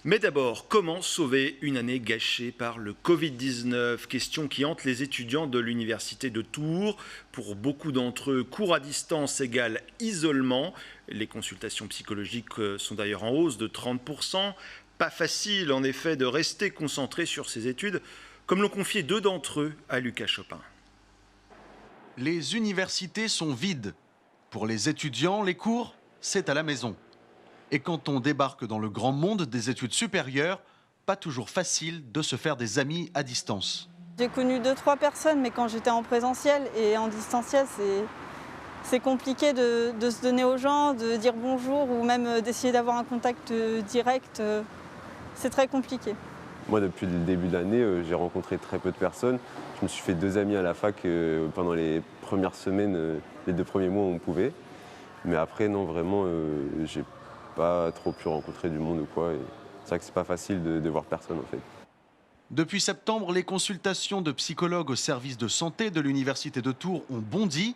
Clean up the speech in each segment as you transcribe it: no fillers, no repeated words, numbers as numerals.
Mais d'abord, comment sauver une année gâchée par le Covid-19 ? Question qui hante les étudiants de l'université de Tours. Pour beaucoup d'entre eux, cours à distance égale isolement. Les consultations psychologiques sont d'ailleurs en hausse de 30%. Pas facile en effet de rester concentré sur ses études, comme l'ont confié deux d'entre eux à Lucas Chopin. Les universités sont vides. Pour les étudiants, les cours, c'est à la maison. Et quand on débarque dans le grand monde des études supérieures, pas toujours facile de se faire des amis à distance. J'ai connu 2-3 personnes, mais quand j'étais en présentiel et en distanciel, c'est compliqué de se donner aux gens, de dire bonjour ou même d'essayer d'avoir un contact direct. C'est très compliqué. Moi, depuis le début de l'année, j'ai rencontré très peu de personnes. Je me suis fait 2 amis à la fac pendant les premières semaines, les 2 premiers mois où on pouvait. Mais après, non, vraiment, j'ai pas trop pu rencontrer du monde ou quoi. C'est vrai que c'est pas facile de voir personne en fait. Depuis septembre, les consultations de psychologues au service de santé de l'université de Tours ont bondi.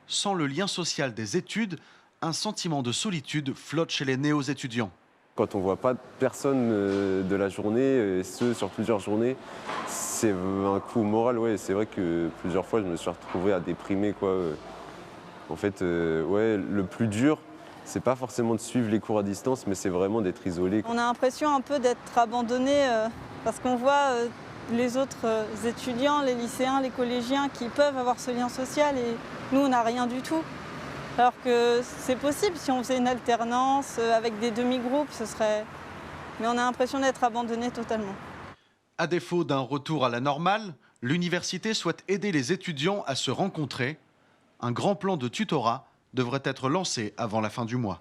Sans le lien social des études, un sentiment de solitude flotte chez les néo-étudiants. Quand on voit pas personne de la journée, et ce sur plusieurs journées, c'est un coup moral. Ouais. C'est vrai que plusieurs fois, je me suis retrouvé à déprimer, quoi. En fait, ouais, le plus dur, c'est pas forcément de suivre les cours à distance, mais c'est vraiment d'être isolé. On a l'impression un peu d'être abandonné parce qu'on voit les autres étudiants, les lycéens, les collégiens qui peuvent avoir ce lien social et nous, on n'a rien du tout. Alors que c'est possible, si on faisait une alternance avec des demi-groupes, ce serait... Mais on a l'impression d'être abandonné totalement. À défaut d'un retour à la normale, l'université souhaite aider les étudiants à se rencontrer. Un grand plan de tutorat devrait être lancé avant la fin du mois.